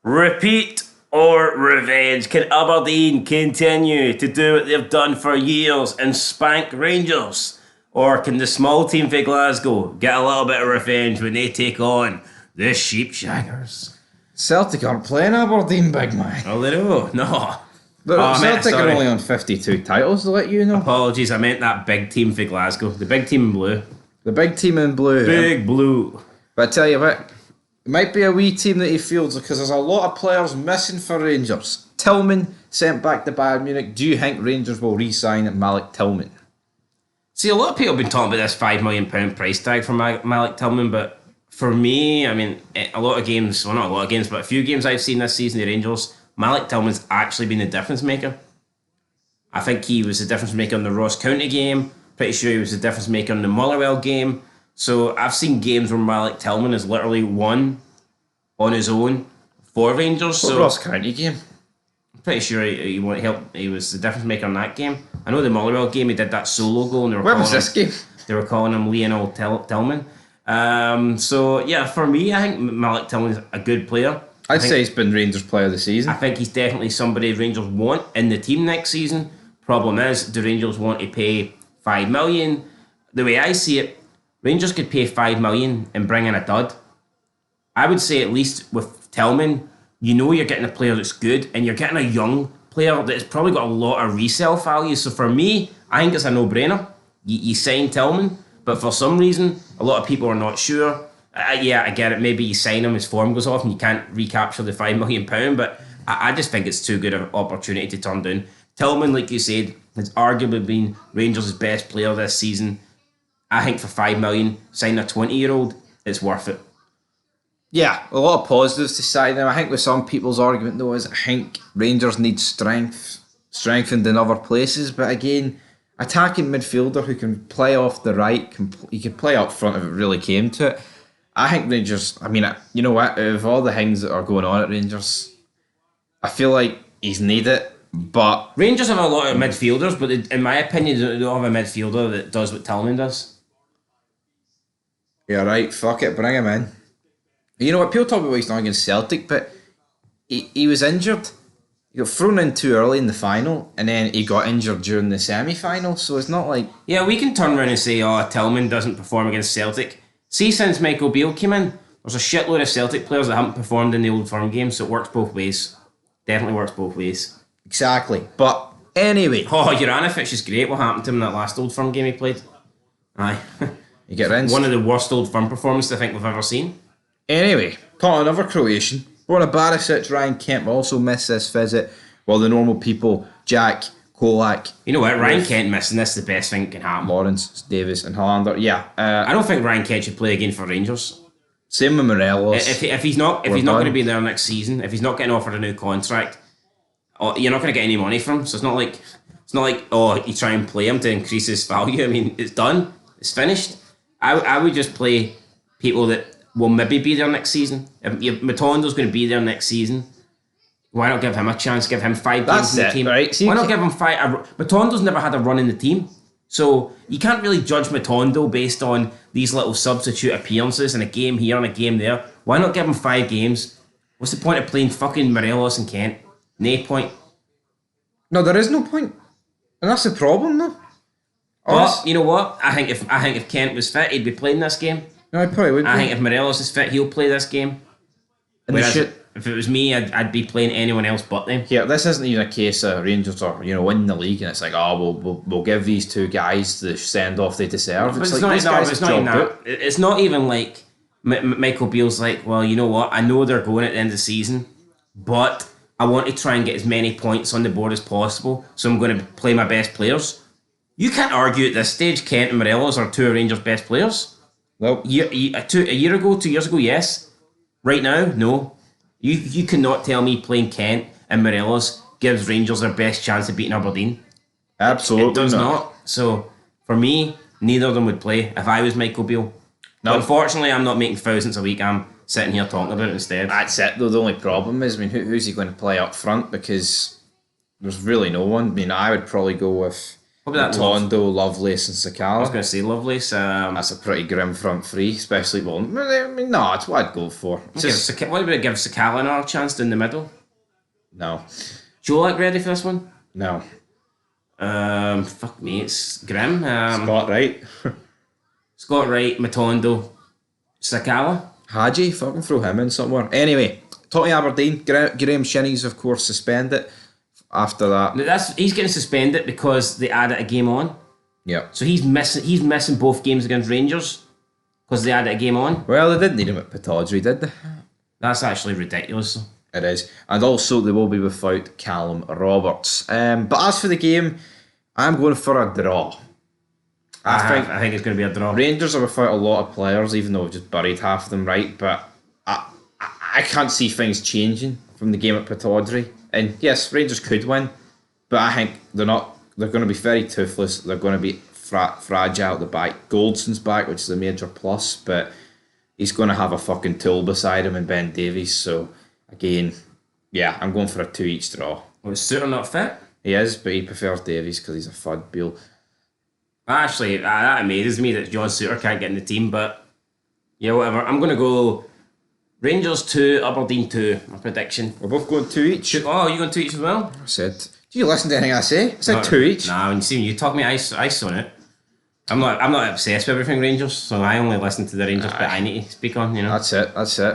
Repeat or revenge? Can Aberdeen continue to do what they've done for years and spank Rangers? Or can the small team for Glasgow get a little bit of revenge when they take on the Sheepshaggers? Celtic aren't playing Aberdeen, big man. Oh, they do? No. Celtic are only on 52 titles, to let you know. Apologies, I meant that big team for Glasgow. The big team in blue. The big team in blue. Big blue. But I tell you what, it might be a wee team that he fields because there's a lot of players missing for Rangers. Tillman sent back to Bayern Munich. Do you think Rangers will re-sign Malik Tillman? See, a lot of people have been talking about this £5 million price tag for Malik Tillman, but for me, I mean, a lot of games, well, not a lot of games, but a few games I've seen this season, the Rangers, Malik Tillman's actually been the difference maker. I think he was the difference maker in the Ross County game. Pretty sure he was the difference maker in the Motherwell game. So I've seen games where Malik Tillman has literally won on his own for Rangers. What Ross County game? I'm pretty sure he was the difference maker in that game. I know the Motherwell game, he did that solo goal. And Where was this game? They were calling him Lionel Tillman. So yeah, for me, I think Malik Tillman is a good player. I'd say he's been Rangers player of the season. I think he's definitely somebody Rangers want in the team next season. Problem is, do Rangers want to pay $5 million? The way I see it, Rangers could pay $5 million and bring in a dud. I would say at least with Tillman, you know you're getting a player that's good and you're getting a young player that's probably got a lot of resale value. So for me, I think it's a no-brainer. You sign Tillman, but for some reason, a lot of people are not sure. Yeah, I get it. Maybe you sign him, his form goes off and you can't recapture the £5 million, but I just think it's too good an opportunity to turn down. Tillman, like you said, has arguably been Rangers' best player this season. I think for $5 million, sign a 20-year-old, it's worth it. Yeah, a lot of positives to sign him. I think with some people's argument though is I think Rangers need strengthened in other places. But again, attacking midfielder who can play off the right, he could play up front if it really came to it. I think Rangers, I mean, you know what, of all the things that are going on at Rangers, I feel like he's needed. But Rangers have a lot of midfielders, but in my opinion, they don't have a midfielder that does what Tillman does. Yeah, right, fuck it, bring him in. You know what, people talk about he's not against Celtic, but he was injured. He got thrown in too early in the final, and then he got injured during the semi-final, so it's not like... Yeah, we can turn around and say, oh, Tillman doesn't perform against Celtic. See, since Michael Beale came in, there's a shitload of Celtic players that haven't performed in the Old Firm game, so it works both ways. Definitely works both ways. Exactly, but anyway... Oh, Juranovic is great. What happened to him in that last Old Firm game he played? Aye. You get rinsed. One of the worst Old Firm performances I think we've ever seen. Anyway, talking another Croatian, Borna Barisic, Ryan Kent will also miss this visit, while the normal people, Jack, Kolak... You know what, Ryan Kent missing this is the best thing that can happen. Lawrence, Davis and Hollander, yeah. I don't think Ryan Kent should play again for Rangers. Same with Morelos. If he's not going to be there next season, if he's not getting offered a new contract, you're not going to get any money from him. So it's not like oh, you try and play him to increase his value. I mean, it's done. It's finished. I would just play people that will maybe be there next season. If Matondo's going to be there next season, why not give him a chance? Give him 5 games in the team. Right? See, why not give him 5? Matondo's never had a run in the team. So you can't really judge Matondo based on these little substitute appearances and a game here and a game there. Why not give him 5 games? What's the point of playing fucking Morelos and Kent? No point. No, there is no point. And that's the problem though. But you know what? I think if Kent was fit, he'd be playing this game. No, I probably would. I think if Morelos is fit, he'll play this game. And whereas if it was me, I'd be playing anyone else but them. Yeah, this isn't even a case of Rangers are winning the league and it's like, oh, we'll give these 2 guys the send off they deserve. But it's not even that. It's not even like Michael Beale's like, well, you know what? I know they're going at the end of the season, but I want to try and get as many points on the board as possible, so I'm going to play my best players. You can't argue at this stage Kent and Morelos are 2 of Rangers' best players. Nope. A year ago, 2 years ago, yes. Right now, no. You cannot tell me playing Kent and Morelos gives Rangers their best chance of beating Aberdeen. Absolutely It does not. So, for me, neither of them would play if I was Michael Beale. No. But unfortunately, I'm not making thousands a week. I'm sitting here talking about it instead. That's it, though. The only problem is, I mean, who's he going to play up front? Because there's really no one. I mean, I would probably go with What about that? Tondo, Lovelace and I was Sakala. going to say Lovelace. That's a pretty grim front three, especially one. I mean, no, it's what I'd go for. It's just, What about give Sakala another chance in the middle? no. Jolak ready for this one? No. Fuck me, it's grim. Scott Wright. Scott Wright, Matondo, Sakala. Hadji, fucking throw him in somewhere. Anyway, talking Aberdeen, Graham Shinney's of course suspended after that. Now he's getting suspended because they added a game on. Yeah. So he's missing both games against Rangers because they added a game on. Well, they didn't need him at Pataudry, did they? That's actually ridiculous. It is. And also they will be without Callum Roberts. But as for the game, I'm going for a draw. I think it's going to be a draw. Rangers are without a lot of players, even though we've just buried half of them, right? But I can't see things changing from the game at Pataudry. And yes, Rangers could win, but I think they're not. They're going to be very toothless. They're going to be fragile at the back. Goldson's back, which is a major plus, but he's going to have a fucking tool beside him in Ben Davies. So again, yeah, I'm going for a 2-each draw. Was Suter not fit? He is, but he prefers Davies because he's a fud Beal. Actually, that amazes me that John Suter can't get in the team, but yeah, whatever. I'm going to go Rangers 2, Aberdeen 2, my prediction. We're both going 2-each. Oh, you going 2 each as well? I said, do you listen to anything I say? I said 2-each. Nah, when you talk me, I saw it. I'm not obsessed with everything Rangers, so I only listen to the Rangers bit I need to speak on, you know. That's it.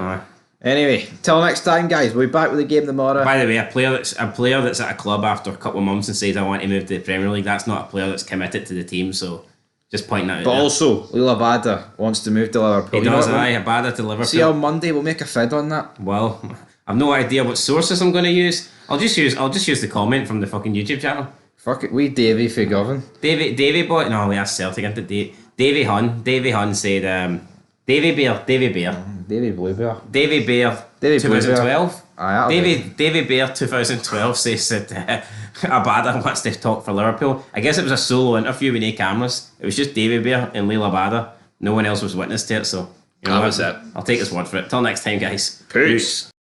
Anyway, till next time, guys. We'll be back with the game tomorrow. By the way, a player that's at a club after a couple of months and says I want to move to the Premier League, that's not a player that's committed to the team, so just pointing that out. But there. also, Lila Bada wants to move to Liverpool. He does, Abada to Liverpool. See, on Monday we'll make a fid on that. Well, I've no idea what sources I'm going to use. I'll just use the comment from the fucking YouTube channel. Fuck it, we Davy Figovan. Davy boy, no, we asked Celtic into Davy Hun said, Davy Bear. Davy Bluebear. Davy Bear, Davy 2012. Aye, Davy Bear 2012 says that Abada wants to talk for Liverpool. I guess it was a solo interview with no cameras. It was just Davy Bear and Leila Abada. No one else was witness to it, so you know that was it. I'll take his word for it. Till next time, guys. Peace.